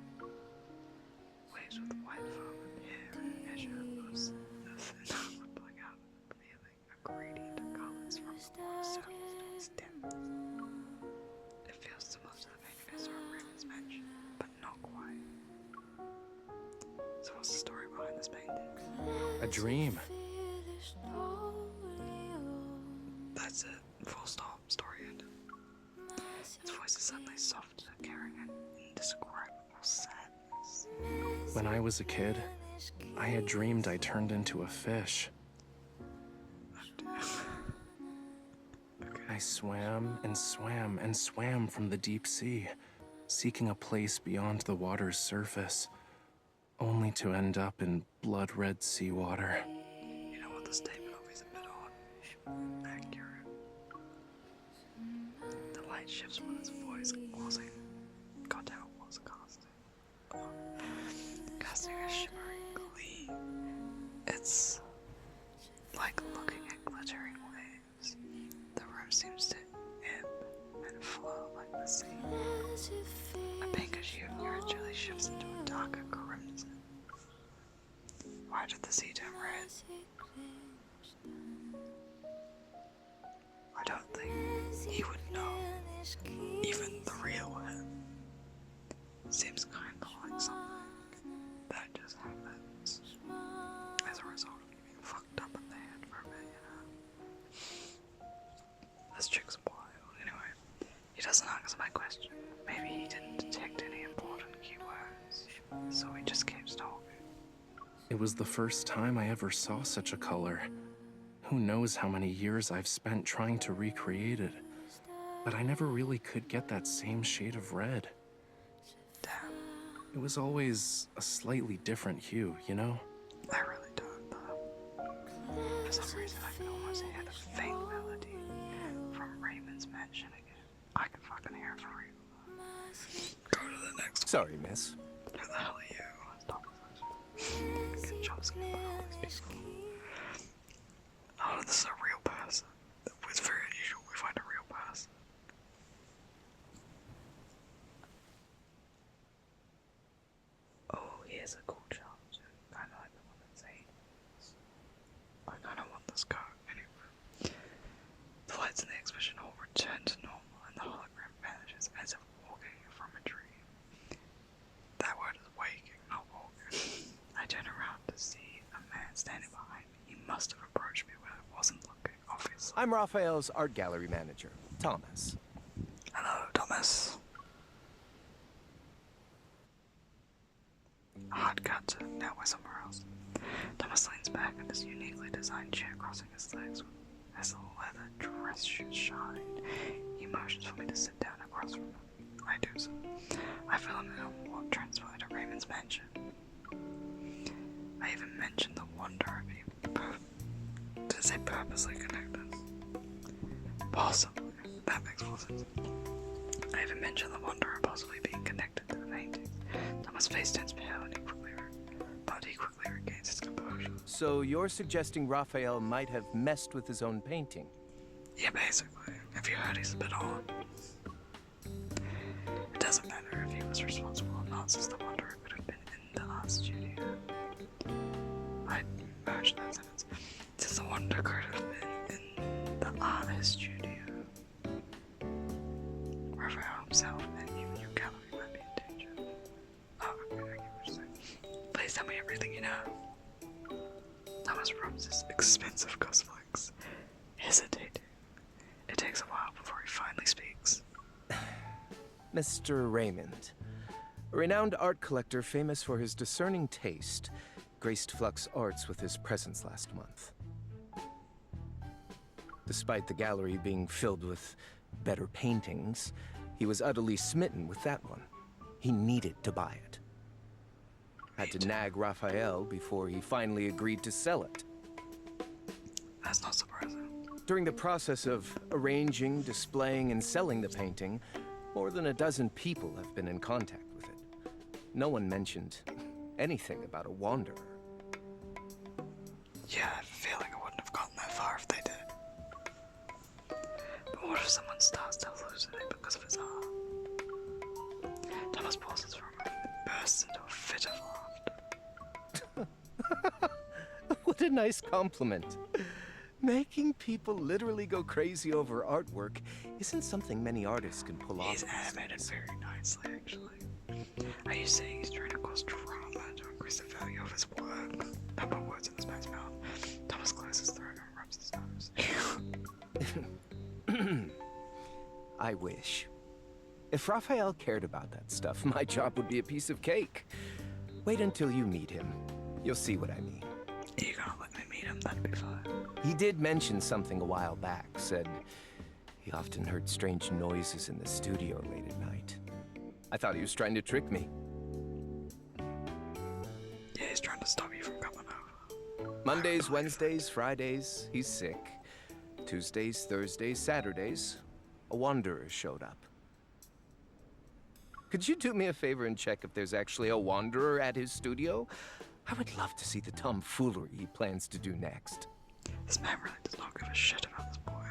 G: Waves with white foam appear and measure loose the thin, rippling out, revealing a gradient of colors from the water surface to its depth. It feels similar to the painting I saw at Raymond's mansion, but not quite. So what's the story behind this painting?
H: A dream.
G: That's it. Full stop. Story ended. Its voice is suddenly soft, carrying an indescribable sadness.
H: When I was a kid, I had dreamed I turned into a fish. I swam and swam and swam from the deep sea, seeking a place beyond the water's surface, only to end up in blood-red seawater.
G: You know what, the statement of is a bit odd. Accurate. The light shifts when its voice causing. God damn, it was casting. Casting a shimmering gleam. It's like looking at glittering waves. The room seems to ebb and flow like the sea. A pinkish hue gradually shifts into a darker crimson. Why did the sea turn red? I don't think he would know. Even the real him. Seems kinda like something that just happens as a result of getting fucked up in the head for a bit, you know? This chick's wild. Anyway, he doesn't answer my question. Maybe he didn't detect any important keywords, so he just keeps talking.
H: It was the first time I ever saw such a color. Who knows how many years I've spent trying to recreate it, but I never really could get that same shade of red.
G: Damn,
H: It was always a slightly different hue, you know?
G: I really don't, though. For some reason, I can almost hear the faint melody from Raymond's mansion again. I can fucking hear it for real. Go to the next.
D: Sorry, miss.
G: Who the hell are you? Stop this. Good job skipping all these people. Oh, this is a real person. It's very unusual we find a real person. Oh, here's a cool child. Kind of like the one that's 8. I kind of want this car anyway. The lights in the exhibition hall return to normal, and the hologram vanishes as if walking from a dream. That word is waking, not walking. I turn around to see a man standing behind me. He must have approached me when I wasn't looking, obviously.
D: I'm Raphael's art gallery manager, Thomas.
G: Hello, Thomas. Hard cut to now we're somewhere else. Thomas leans back in his uniquely designed chair, crossing his legs as the leather dress shoes shine. He motions for me to sit down across from him. I do so. I fill him in on what transpired at Raymond's mansion. I even mentioned the wonder of being did it say purposely connected? Possibly. That makes more sense. I even mentioned the wonder of possibly being connected to the painting. Thomas' face turns pale and he quickly regains his composure.
D: So you're suggesting Raphael might have messed with his own painting?
G: Yeah, basically. Have you heard he's a bit odd? It doesn't matter if he was responsible or not, since the wonder could have been in the art studio. I merged that sentence. Since the wonder could have been in the art studio. Raphael himself and even your gallery might be in danger. Oh, okay, I get what you're saying. Please tell me everything you know. Thomas rubs his expensive cufflinks, hesitating. It takes a while before he finally speaks.
D: Mr. Raymond, a renowned art collector famous for his discerning taste, graced Flux Arts with his presence last month. Despite the gallery being filled with better paintings, he was utterly smitten with that one. He needed to buy it. Had to nag Raphael before he finally agreed to sell it.
G: That's not surprising.
D: During the process of arranging, displaying, and selling the painting, more than a dozen people have been in contact with it. No one mentioned anything about a wanderer.
G: Yeah, I feel like I wouldn't have gotten that far if they did. But what if someone starts to hallucinate because of his art? Thomas pauses for a moment and bursts into a fit of laughter.
D: What a nice compliment. Making people literally go crazy over artwork isn't something many artists can pull off.
G: He's animated very nicely, actually. Are you saying he's trying to cause drama to increase the value of his work? Don't put words in this man's mouth. Thomas clears his throat and rubs his nose.
D: I wish. If Raphael cared about that stuff, my job would be a piece of cake. Wait until you meet him. You'll see what I mean.
G: You gonna let me meet him? That'd be fine.
D: He did mention something a while back, said he often heard strange noises in the studio late at night. I thought he was trying to trick me.
G: Yeah, he's trying to stop you from coming over.
D: Mondays, Wednesdays, Fridays, he's sick. Tuesdays, Thursdays, Saturdays, a wanderer showed up. Could you do me a favor and check if there's actually a wanderer at his studio? I would love to see the tomfoolery he plans to do next.
G: This man really does not give a shit about this boy.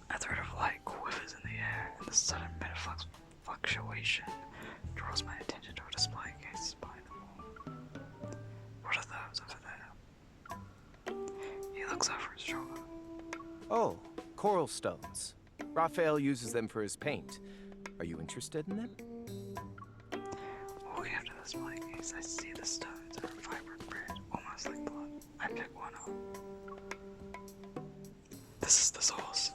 G: A thread of light quivers in the air, and the sudden bit of fluctuation draws my attention to a display case behind the wall. What are those over there? He looks over his shoulder.
D: Oh, coral stones. Raphael uses them for his paint. Are you interested in them?
G: Walking up to the display case, I see the stones are vibrant red, almost like blood. I pick one up. This is the source.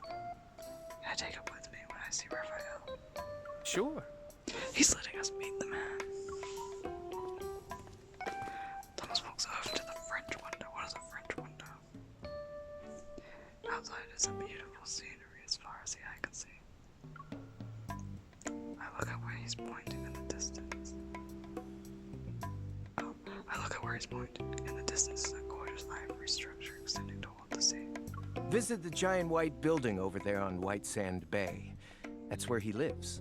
G: Can I take it with me when I see Raphael?
D: Sure.
G: He's letting us meet the man. Thomas walks over to the French window. What is a French window? Outside is a beautiful scenery as far as the eye can see. I look at where he's pointing in the distance. I look at where he's pointing. In the distance is a gorgeous ivory structure extending toward the sea.
D: Visit the giant white building over there on White Sand Bay. That's where he lives.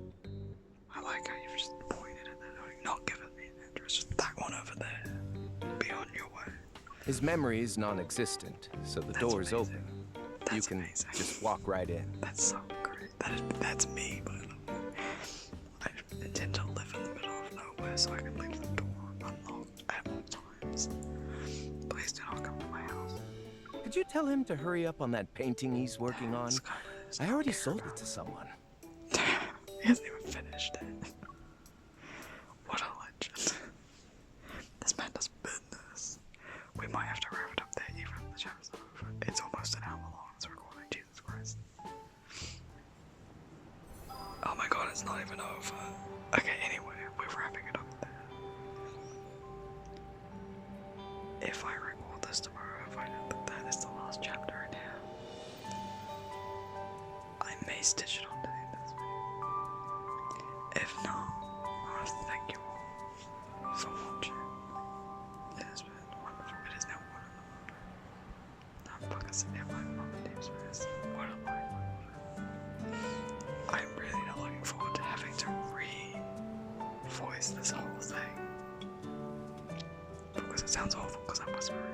G: I like how you've just pointed at that, not given me an address, just that one over there. Be on your way.
D: His memory is non-existent, so the
G: That's
D: door's
G: amazing.
D: open.
G: That's
D: You can
G: amazing.
D: just walk right in.
G: That's so great. That's me, by the way. I intend to live in the middle of nowhere so I can leave the door unlocked at all times. Please do not come to my house.
D: Could you tell him to hurry up on that painting he's working on?
G: This guy does
D: I
G: not
D: already
G: care
D: sold
G: about
D: it to someone.
G: He hasn't even finished it. What a legend. This man does business. We might have to wrap it up there even if the chapter's not over. It's almost an hour long, it's recording. Jesus Christ. Oh my god, it's not even over. Okay, anyway, we're wrapping it up there. If I record this tomorrow, I find out that that is the last chapter in here. I may stitch it onto the end of this video. If not, I want to thank you all for watching. It has been wonderful. It is now 1 in the morning. I'm fucking sitting here like Mama Deep Space. What a life. I'm really not looking forward to having to re-voice this whole thing. Because it sounds awful because I'm whispering.